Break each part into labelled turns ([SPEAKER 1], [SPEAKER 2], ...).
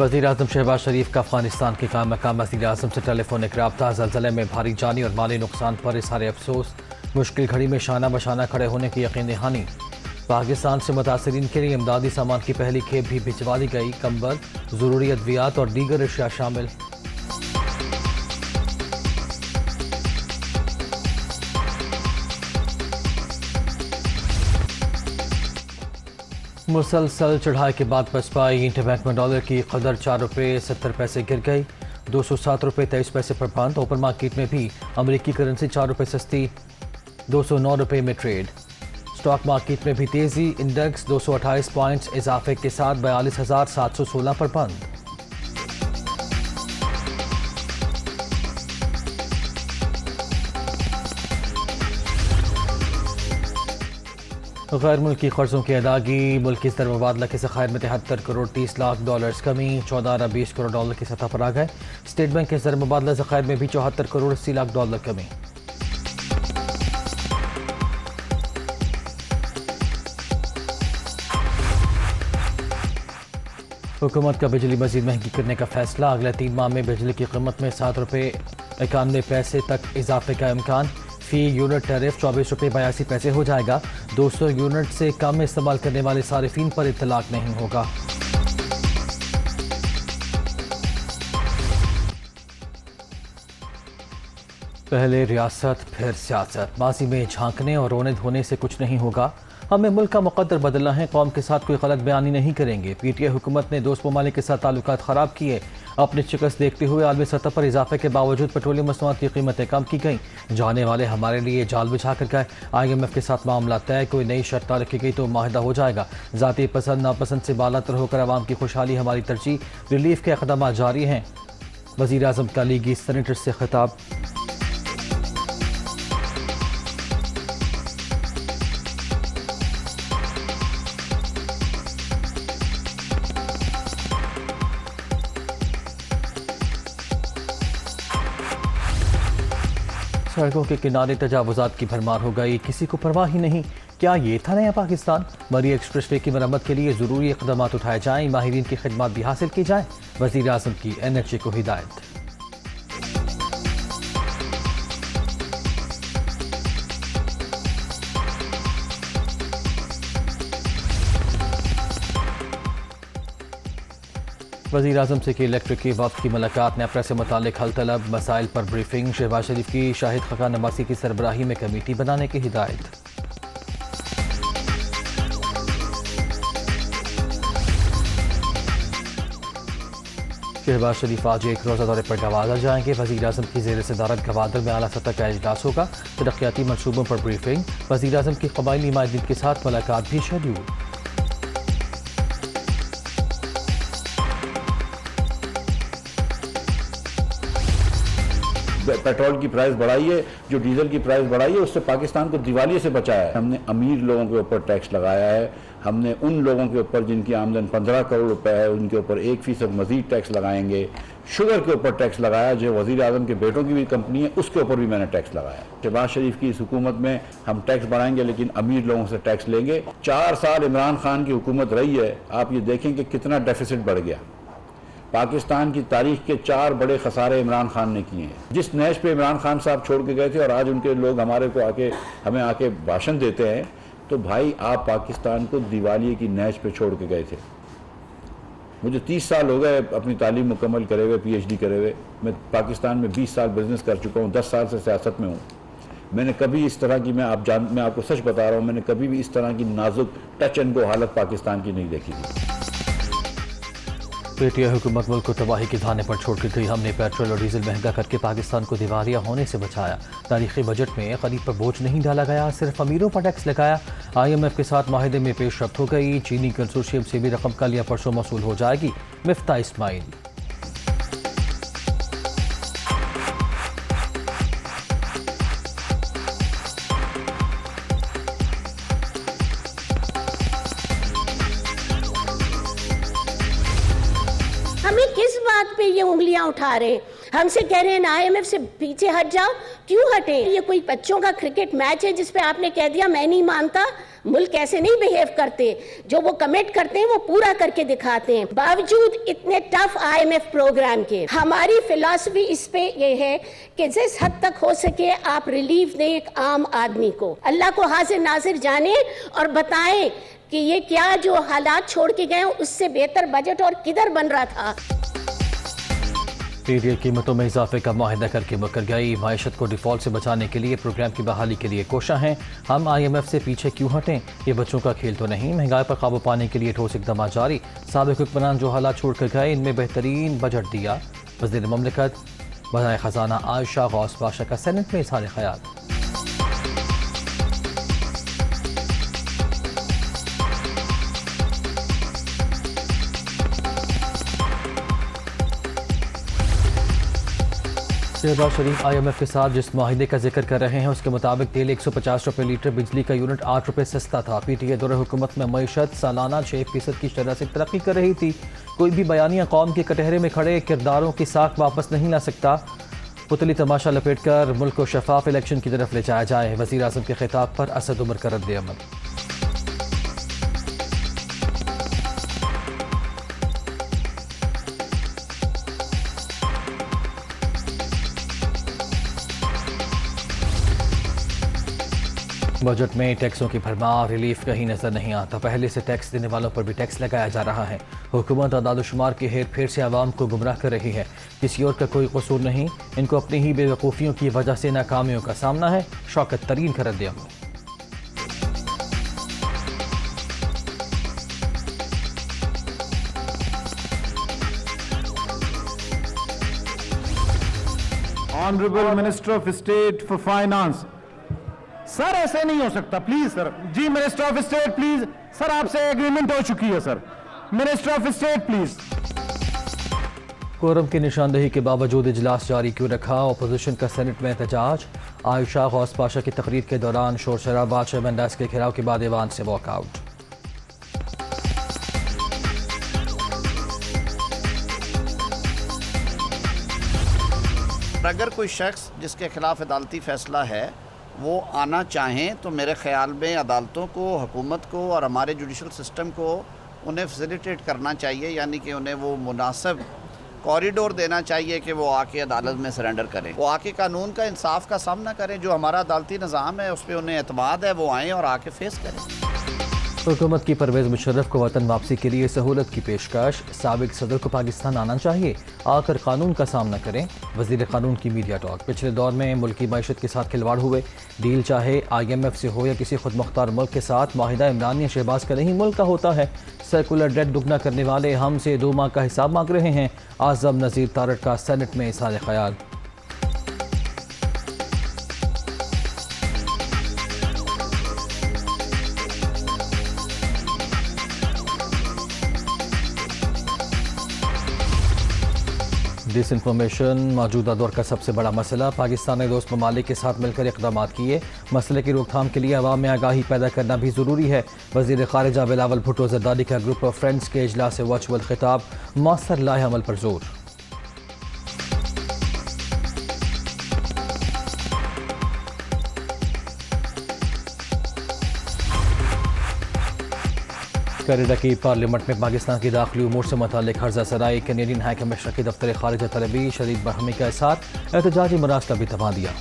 [SPEAKER 1] वज़ीर-ए-आज़म शहबाज शरीफ का अफगानिस्तान के क़ायम मक़ाम वज़ीर-ए-आज़म से टेलीफोनिक रब्ता। ज़लज़ले में भारी जानी और माली नुकसान पर इज़हार अफसोस। मुश्किल घड़ी में शाना बशाना खड़े होने की यकीन दहानी। पाकिस्तान से मुतासिरीन के लिए इमदादी सामान की पहली खेप भी भिजवा दी गई। कंबल, ज़रूरी अद्वियात और दीगर अशिया शामिल। मुसलसल चढ़ाई के बाद बसपाई इंटरबैंक में डॉलर की कदर ₹4.70 गिर गई। 207 रुपये 23 पैसे पर बंद। ओपन मार्केट में भी अमरीकी करेंसी 4 रुपये सस्ती 209 रुपये में ट्रेड। स्टॉक मार्केट में भी तेजी। इंडेक्स 228 पॉइंट्स इजाफे के साथ 42,716 पर बंद। गैर मुल्की कर्जों की अदागी। मुल्की स्तर मुबादला के ज़खायर में 73 करोड़ 30 लाख डॉलर्स कमी। 14 करोड़ डॉलर की सतह पर आ गए। स्टेट बैंक के स्तर मुबादला ज़खायर में भी 74 करोड़ 80 लाख डॉलर कमी। हुकूमत का बिजली मजीद महंगी करने का फैसला। अगले 3 माह में बिजली की कीमत में ₹7.91 तक इजाफे का इम्कान। फी यूनिट टैरिफ ₹24.82 हो जाएगा। 200 यूनिट से कम इस्तेमाल करने वाले सारिफीन पर इत्तलाक नहीं होगा। पहले रियासत फिर सियासत। माजी में झांकने और रोने धोने से कुछ नहीं होगा। हमें मुल्क का मुकद्दर बदलना है। कौम के साथ कोई गलत बयानी नहीं करेंगे। पीटीआई हुकूमत ने दोस्त ममालिक के साथ ताल्लुकात ख़राब किए। अपनी शिकस्त देखते हुए आलमी सतह पर इजाफे के बावजूद पेट्रोलियम मसनूआत की कीमतें कम की गईं। जाने वाले हमारे लिए जाल बिछा कर गए। IMF के साथ मामला तय। कोई नई शर्त न रखी गई तो माहिदा हो जाएगा। ज़ाती पसंद नापसंद से बालातर होकर आवाम की खुशहाली हमारी तरजीह। रिलीफ के इक़दाम जारी हैं। वज़ीर-ए-आज़म का लीगी सेनेटर से खिताब। सड़कों के किनारे तजावुज़ात की भरमार हो गई। किसी को परवाह ही नहीं। क्या ये था नया पाकिस्तान? मरी एक्सप्रेस वे की मरम्मत के लिए ज़रूरी इक़दाम उठाए जाएँ। माहिरीन की खिदमत भी हासिल की जाए। वज़ीर-ए-आज़म की NHA को हिदायत। वज़ीर-ए-आज़म से की इलेक्ट्रिक की वफ़द की मुलाकात। नेपरा से मुतालिक हल तलब मसाइल पर ब्रीफिंग। शहबाज शरीफ की शाहिद खकान नवासी की सरबराही में कमेटी बनाने की हिदायत। शहबाज शरीफ आज एक रोज़ा दौरे पर गवादर जाएंगे। वज़ीर-ए-आज़म की ज़ेर सदारत गवादर में आला सतह का इजलास होगा। तरक्याती मनसूबों पर ब्रीफिंग। वज़ीर-ए-आज़म की क़बायली नुमाइंदगियों के साथ मुलाकात भी शेड्यूल।
[SPEAKER 2] पेट्रोल की प्राइस बढ़ाई है, जो डीजल की प्राइस बढ़ाई है, उससे पाकिस्तान को दिवालिये से बचाया है। हमने अमीर लोगों के ऊपर टैक्स लगाया है। हमने उन लोगों के ऊपर जिनकी आमदन 15 करोड़ रुपए है, उनके ऊपर 1% मजीद टैक्स लगाएंगे। शुगर के ऊपर टैक्स लगाया, जो वज़ीर-ए-आज़म के बेटों की भी कंपनी है, उसके ऊपर भी मैंने टैक्स लगाया। शहबाज शरीफ की इस हुकूमत में हम टैक्स बढ़ाएंगे, लेकिन अमीर लोगों से टैक्स लेंगे। 4 साल इमरान खान की हुकूमत रही है। आप ये देखें कि कितना डेफिसिट बढ़ गया। पाकिस्तान की तारीख के 4 बड़े खसारे इमरान खान ने किए हैं। जिस नैश पे इमरान खान साहब छोड़ के गए थे और आज उनके लोग हमें आके भाषण देते हैं, तो भाई आप पाकिस्तान को दिवालिये की नैश पे छोड़ के गए थे। मुझे 30 साल हो गए अपनी तालीम मुकम्मल करे हुए, PhD करे हुए। मैं पाकिस्तान में 20 साल बिजनेस कर चुका हूँ, 10 साल से सियासत में हूँ। मैंने कभी इस तरह की मैं आपको सच बता रहा हूँ, मैंने कभी भी इस तरह की नाजुक टच एंड गो हालत पाकिस्तान की नहीं देखी थी।
[SPEAKER 1] पीटीआई हुकूमत मुल्क को तबाही के धाने पर छोड़ कर गई। हमने पेट्रोल और डीजल महंगा करके पाकिस्तान को दिवालिया होने से बचाया। तारीखी बजट में गरीब पर बोझ नहीं डाला गया, सिर्फ अमीरों पर टैक्स लगाया। IMF के साथ माहिदे में पेशरफ्त हो गई। चीनी कंसोर्शियम से भी रकम कल या परसों मौसूल हो जाएगी। मिफ्ता इस्माइल।
[SPEAKER 3] हमें किस बात पे ये उंगलियां उठा रहे हैं? हमसे कह रहे हैं IMF से पीछे हट जाओ, क्यों हटे? ये कोई बच्चों का क्रिकेट मैच है जिसपे आपने कह दिया मैं नहीं मानता? मुल्क ऐसे नहीं बिहेव करते, जो वो कमिट करते हैं वो पूरा करके दिखाते हैं। बावजूद इतने टफ IMF प्रोग्राम के, हमारी फिलॉसफी इस पे ये है कि जिस हद तक हो सके आप रिलीफ दें एक आम आदमी को। अल्लाह को हाजिर नाजिर जाने और बताएं कि ये क्या जो हालात छोड़ के गए उससे बेहतर बजट और किधर बन रहा था।
[SPEAKER 1] पीटीआई कीमतों में इजाफे का मुआहदा करके मुकर गई। मायशत को डिफॉल्ट से बचाने के लिए प्रोग्राम की बहाली के लिए कोशा हैं। हम IMF से पीछे क्यों हटें? ये बच्चों का खेल तो नहीं। महंगाई पर काबू पाने के लिए ठोस इकदाम जारी। साबिक हुक्मरान जो हालात छोड़ कर गए इनमें बेहतरीन बजट दिया। वज़ीर ममलिकत वज़ीर ख़जाना आयशा गौस बाशा का सेनेट में इज़हार ख्याल। शहबाज शरीफ IMF के साथ जिस माहिदे का जिक्र कर रहे हैं उसके मुताबिक तेल 150 रुपये लीटर, बिजली का यूनिट 8 रुपये सस्ता था। PTI दौरे हुकूमत में मईशत सालाना 6% की शरह से तरक्की कर रही थी। कोई भी बयानिया कौम के कटहरे में खड़े किरदारों की साख वापस नहीं ला सकता। पुतली तमाशा लपेट कर मुल्क को शफाफ इलेक्शन की तरफ ले जाया जाए। वज़ीर आज़म के खिताब पर असद उमर का रद्द अमल। बजट में टैक्सों की भरमार, रिलीफ कहीं नजर नहीं आता। पहले से टैक्स देने वालों पर भी टैक्स लगाया जा रहा है। हुकूमत आदादोशुमार के हेर फेर से आवाम को गुमराह कर रही है। किसी और का कोई कसूर नहीं, इनको अपनी ही बेवकूफ़ियों की वजह से नाकामियों का सामना है। शौकत तरीन का रद्द अमल।
[SPEAKER 4] Honourable minister of state for finance. Sir ऐसे नहीं हो सकता, प्लीज सर। जी minister of state please. Sir आपसे एग्रीमेंट हो चुकी है sir. Minister of state please.
[SPEAKER 1] Quorum की निशानदेही के बावजूद इजलास जारी क्यों रखा? अपोजिशन का सेनेट में एहतजाज। आयशा गौस पाशा की तकरीर के दौरान शोर शराबा, चेयरमैन डायस के घेराव के बाद ऐवान से वॉकआउट।
[SPEAKER 5] अगर कोई शख्स जिसके खिलाफ अदालती फैसला है वो आना चाहें तो मेरे ख्याल में अदालतों को, हुकूमत को और हमारे जुडिशल सिस्टम को उन्हें फैसिलिटेट करना चाहिए, यानी कि उन्हें वो मुनासिब कॉरिडोर देना चाहिए कि वो आके अदालत में सरेंडर करें, वो आके कानून का, इंसाफ का सामना करें। जो हमारा अदालती निज़ाम है उस पर उन्हें एतमाद है, वो आएँ और आके फेस करें।
[SPEAKER 1] हुकूमत की परवेज़ मुशर्रफ को वतन वापसी के लिए सहूलत की पेशकश। साबिक सदर को पाकिस्तान आना चाहिए, आकर कानून का सामना करें। वज़ीर कानून की मीडिया टॉक। पिछले दौर में मुल्की मईशत के साथ खिलवाड़ हुए। डील चाहे IMF से हो या किसी खुद मुख्तार मुल्क के साथ, माहिदा इमरान या शहबाज का नहीं मुल्क का होता है। सर्कुलर डेट दुगना करने वाले हमसे 2 माह का हिसाब मांग रहे हैं। आज़म नज़ीर तारड़ का सेनेट में इज़हार ख्याल। डिसइंफॉर्मेशन मौजूदा दौर का सबसे बड़ा मसला। पाकिस्तान ने दोस्त ममालिक के साथ मिलकर इक़दाम किए। मसले की रोकथाम के लिए अवाम में आगाही पैदा करना भी ज़रूरी है। वज़ीर ख़ारिजा बिलावल भुट्टो ज़रदारी का ग्रुप ऑफ फ्रेंड्स के इजलास से वर्चुअल खिताब। मौसर लाए अमल पर जोर। कनाडा की पार्लियामेंट में पाकिस्तान की दाखिली उमूर से मुताल्लिक हर्जा सराई। कैनेडियन हाई कमिश्नर की दफ्तर खारिजा तलबी शदीद बरहमी का इज़हार। एहतजाजी मरासला भी थमा दिया।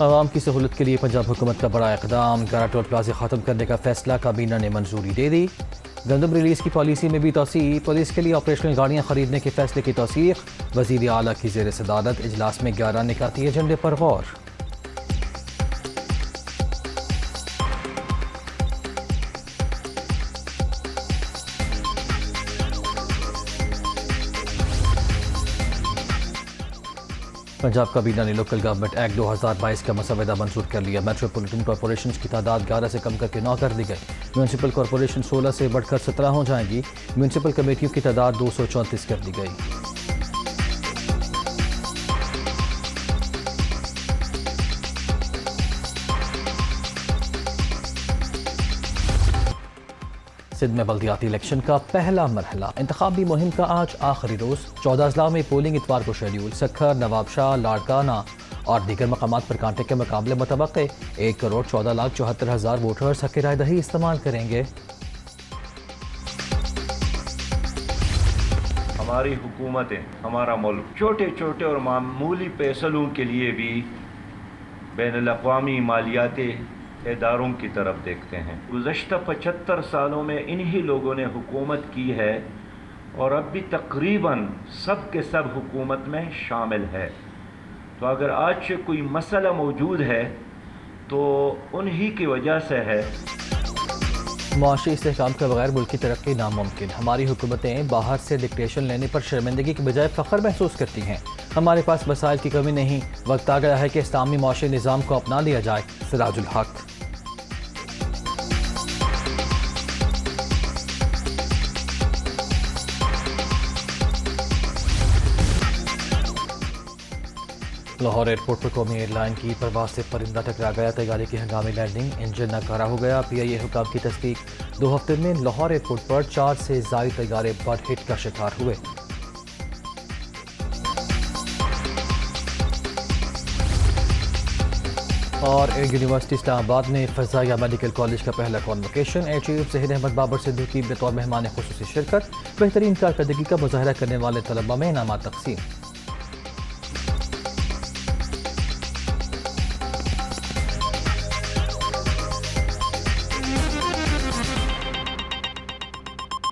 [SPEAKER 1] आवाम की सहूलत के लिए पंजाब हुकूमत का बड़ा इक़दाम। 11 टोल प्लाजा ख़त्म करने का फैसला काबीना ने मंजूरी दे दी। गंदम रिलीज़ की पॉलिसी में भी तौसीक़। पुलिस के लिए ऑपरेशनल गाड़ियाँ खरीदने के फैसले की तौसीक़। वज़ीर आला की ज़ेर सदारत इजलास में 11 निकाती एजेंडे पर गौर। पंजाब काबीना ने लोकल गवर्नमेंट एक्ट 2022 का मसवदा मंजूर कर लिया। मेट्रोपॉलिटन कॉरपोरेशन की तादाद 11 से कम करके 9 कर दी गई। म्यूनसिपल कॉरपोरेशन 16 से बढ़कर 17 हो जाएंगी। म्यूनसिपल कमेटियों की तादाद 234 कर दी गई। सिंध में बल्दियाती इलेक्शन का पहला मरहला। इंतखाबी मुहिम का आज आखिरी रोज़। 14 अजला में पोलिंग इतवार को शेड्यूल। सखर, नवाबशाह, लाड़काना और दीगर मकामात पर कांटे के मुकाबले मुतवक्के। 1,14,74,000 वोटर्स हक़ राय दही इस्तेमाल करेंगे।
[SPEAKER 6] हमारी हुकूमतें, हमारा मुल्क छोटे छोटे और मामूली फैसलों के लिए भी बैनुल-अक़वामी मालियाती इदारों की तरफ देखते हैं। गुज़श्ता 75 सालों में इन्हीं लोगों ने हुकूमत की है और अब भी तकरीबन सब के सब हुकूमत में शामिल है। तो अगर आज कोई मसला मौजूद है तो उन्हीं की वजह से है।
[SPEAKER 1] मुआशी इस्तेहकाम के बगैर मुल्क की तरक्की नामुमकिन। हमारी हुकूमतें बाहर से डिक्टेशन लेने पर शर्मिंदगी के बजाय फ़ख्र महसूस करती हैं। हमारे पास वसाइल की कमी नहीं। वक्त आ गया है कि इस्लामी मुआशी निज़ाम को अपना लिया जाए। सिराजुल हक। लाहौर एयरपोर्ट पर कौमी एयरलाइन की परवाज से परिंदा टकरा गया। तैयारी की हंगामी लैंडिंग, इंजन नाकारा हो गया। PIA हुकाम की तस्दीक। 2 हफ्ते में लाहौर एयरपोर्ट पर 4 से ज़ायद तैयारे बर्ड हिट का शिकार हुए। और यूनिवर्सिटी इस्लामाबाद में फ़ज़ाइया मेडिकल कॉलेज का पहला convocation. Air chief Zaheer Ahmed Babar Siddiqui बतौर मेहमान खुसूसी शिरकत। बेहतरीन कारकर्दगी का मुजाहरा करने वाले तलबा में इनामात तक़सीम।